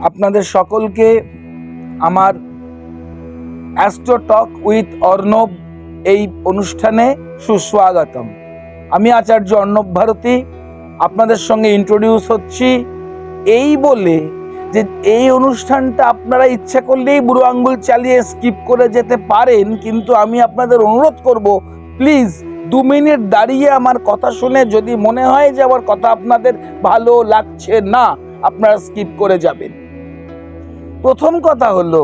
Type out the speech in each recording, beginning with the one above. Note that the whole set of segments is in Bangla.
আপনাদের সকলকে আমার অ্যাস্ট্রো টক উইথ অর্ণব এই অনুষ্ঠানে সুস্বাগতম। আমি আচার্য অর্ণব ভারতী আপনাদের সঙ্গে ইন্ট্রোডিউস হচ্ছি এই বলে যে এই অনুষ্ঠানটা আপনারা ইচ্ছা করলেই বুড়ো আঙ্গুল চালিয়ে স্কিপ করে যেতে পারেন, কিন্তু আমি আপনাদের অনুরোধ করব প্লিজ 2 মিনিট দাঁড়িয়ে আমার কথা শুনে যদি মনে হয় যে আমার কথা আপনাদের ভালো লাগছে না, আপনারা স্কিপ করে যাবেন। প্রথম কথা হলো,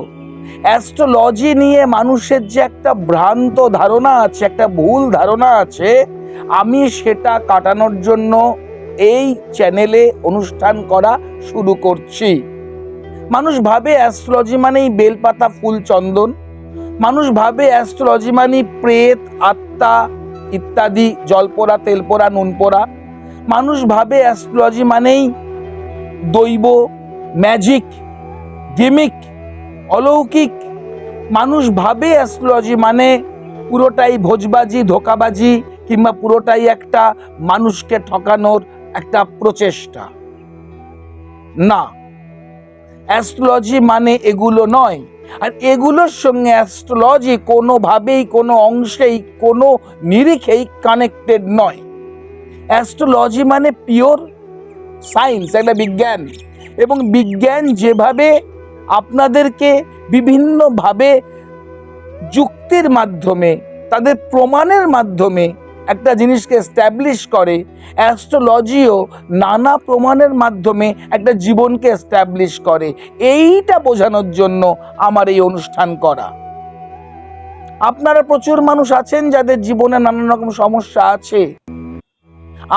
অ্যাস্ট্রোলজি নিয়ে মানুষের যে একটা ভ্রান্ত ধারণা আছে, একটা ভুল ধারণা আছে, আমি সেটা কাটানোর জন্য এই চ্যানেলে অনুষ্ঠান করা শুরু করছি। মানুষ ভাবে অ্যাস্ট্রোলজি মানেই বেলপাতা ফুল চন্দন, মানুষ ভাবে অ্যাস্ট্রোলজি মানেই প্রেত আত্মা ইত্যাদি জলপোড়া তেলপোড়া নুনপোড়া, মানুষ ভাবে অ্যাস্ট্রোলজি মানেই দৈব ম্যাজিক গিমিক অলৌকিক, মানুষ ভাবে অ্যাস্ট্রোলজি মানে পুরোটাই ভোজবাজি ধোকাবাজি কিংবা পুরোটাই একটা মানুষকে ঠকানোর একটা প্রচেষ্টা। না, অ্যাস্ট্রোলজি মানে এগুলো নয়। আর এগুলোর সঙ্গে অ্যাস্ট্রোলজি কোনোভাবেই কোনো অংশেই কোনো নিরিখেই কানেক্টেড নয়। অ্যাস্ট্রোলজি মানে পিওর সায়েন্স, একটা বিজ্ঞান, এবং বিজ্ঞান যেভাবে আপনাদেরকে বিভিন্নভাবে যুক্তির মাধ্যমে তাদের প্রমাণের মাধ্যমে একটা জিনিসকে এস্টাবলিশ করে, অ্যাস্ট্রোলজিও নানা প্রমাণের মাধ্যমে একটা জীবনকে এস্টাবলিশ করে। এইটা বোঝানোর জন্য আমার এই অনুষ্ঠান করা। আপনারা প্রচুর মানুষ আছেন যাদের জীবনে নানান রকম সমস্যা আছে।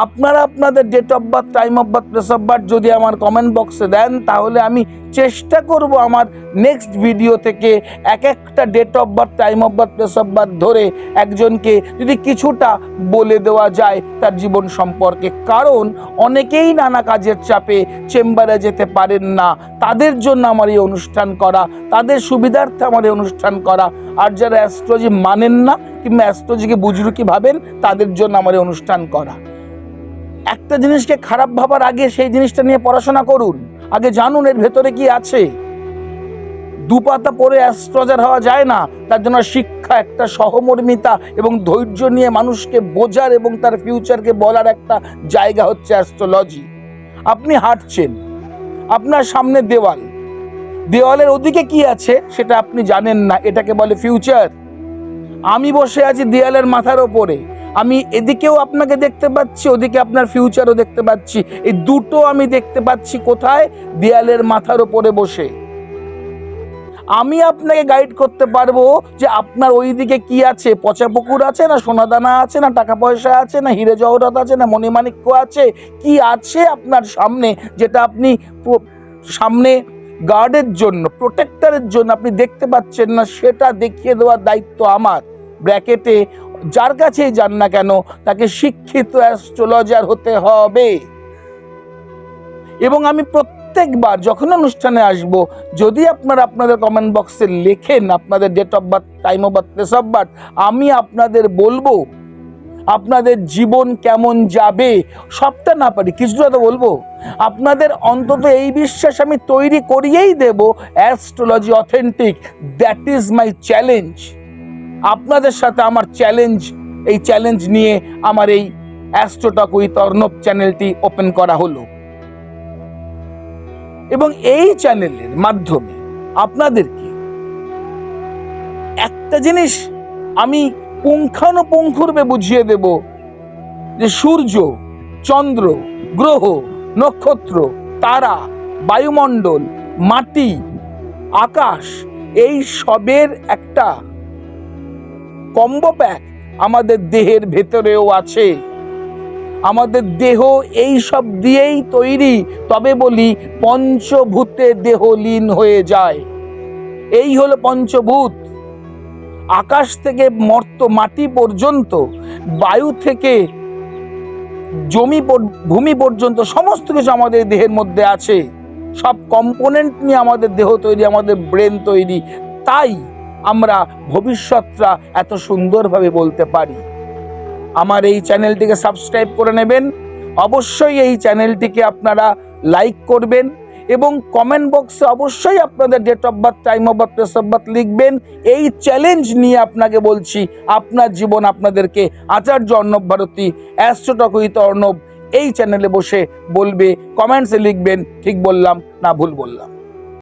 আপনারা আপনাদের date of birth, time of birth, place of birth যদি আমার কমেন্ট বক্সে দেন, তাহলে আমি চেষ্টা করব আমার নেক্সট ভিডিও থেকে এক একটা date of birth, time of birth, place of birth ধরে একজনকে যদি কিছুটা বলে দেওয়া যায় তার জীবন সম্পর্কে। কারণ অনেকেই নানা কাজের চাপে চেম্বারে যেতে পারেন না, তাদের জন্য আমার এই অনুষ্ঠান করা, তাদের সুবিধার্থে আমার এই অনুষ্ঠান করা। আর যারা অ্যাস্ট্রোলজি মানেন না কিংবা অ্যাস্ট্রোলজিকে বুজরুকি ভাবেন, তাদের জন্য আমার এই অনুষ্ঠান করা। একটা জিনিসকে খারাপ ভাবার আগে সেই জিনিসটা নিয়ে পড়াশোনা করুন, আগে জানুন এর ভেতরে কি আছে। দুপাতা পড়ে অ্যাস্ট্রোলজার হওয়া যায় না, তার জন্য শিক্ষা, একটা সহমর্মিতা এবং ধৈর্য নিয়ে মানুষকে বোঝার এবং তার ফিউচারকে বলার একটা জায়গা হচ্ছে অ্যাস্ট্রোলজি। আপনি হাঁটছেন, আপনার সামনে দেওয়াল, দেওয়ালের ওদিকে কি আছে সেটা আপনি জানেন না, এটাকে বলে ফিউচার। আমি বসে আছি দেয়ালের মাথার ওপরে, আমি এদিকেও আপনাকে দেখতে পাচ্ছি, ওদিকে আপনার ফিউচারও দেখতে পাচ্ছি। এই দুটো আমি দেখতে পাচ্ছি কোথায়? দেয়ালের মাথার ওপরে বসে। আমি আপনাকে গাইড করতে পারবো যে আপনার ওই দিকে কি আছে, পচা পুকুর আছে না সোনাদানা আছে না টাকা পয়সা আছে না হিরে জহরত আছে না মণিমাণিক্য আছে, কি আছে আপনার সামনে যেটা আপনি সামনে গার্ডের জন্য, প্রোটেক্টরের জন্য আপনি দেখতে পাচ্ছেন না, সেটা দেখিয়ে দেওয়ার দায়িত্ব আমার। ব্র্যাকেটে যার কাছেই যান না কেন, তাকে শিক্ষিত অ্যাস্ট্রোলজার হতে হবে। এবং আমি প্রত্যেকবার যখন অনুষ্ঠানে আসব, যদি আপনারা আপনাদের কমেন্ট বক্সে লেখেন আপনাদের date of birth, time of birth, place of birth, আমি আপনাদের বলবো আপনাদের জীবন কেমন যাবে। সবটা না পারি, কিছুটা তো বলবো। আপনাদের অন্তত এই বিশ্বাস আমি তৈরি করিয়েই দেব, astrology authentic, that is my challenge. আপনাদের সাথে আমার চ্যালেঞ্জ, এই চ্যালেঞ্জ নিয়ে আমার এই অ্যাস্ট্রো টক উইথ অর্ণব চ্যানেলটি ওপেন করা হলো। এবং এই চ্যানেলের মাধ্যমে আপনাদেরকে একটা জিনিস আমি পুঙ্খানুপুঙ্খরূপে বুঝিয়ে দেব যে সূর্য, চন্দ্র, গ্রহ, নক্ষত্র, তারা, বায়ুমণ্ডল, মাটি, আকাশ, এই সবের একটা কম্বো প্যাক আমাদের দেহের ভেতরেও আছে। আমাদের দেহ এই সব দিয়েই তৈরি, তবে বলি পঞ্চভূতে দেহ লীন হয়ে যায়। এই হলো পঞ্চভূত। আকাশ থেকে মর্ত মাটি পর্যন্ত, বায়ু থেকে ভূমি পর্যন্ত সমস্ত কিছু আমাদের দেহের মধ্যে আছে। সব কম্পোনেন্ট নিয়ে আমাদের দেহ তৈরি, আমাদের ব্রেন তৈরি। তাই আমরা ভবিষ্যৎটা এত সুন্দরভাবে বলতে পারি। আমার এই চ্যানেলটিকে সাবস্ক্রাইব করে নেবেন, অবশ্যই এই চ্যানেলটিকে আপনারা লাইক করবেন এবং কমেন্ট বক্সে অবশ্যই আপনাদের date of birth, time of birth, place of birth লিখবেন। এই চ্যালেঞ্জ নিয়ে আপনাকে বলছি, আপনার জীবন আপনাদেরকে Acharya Arnab Bharati astro talk with Arnab এই চ্যানেলে বসে বলবে। কমেন্টসে লিখবেন ঠিক বললাম না ভুল বললাম।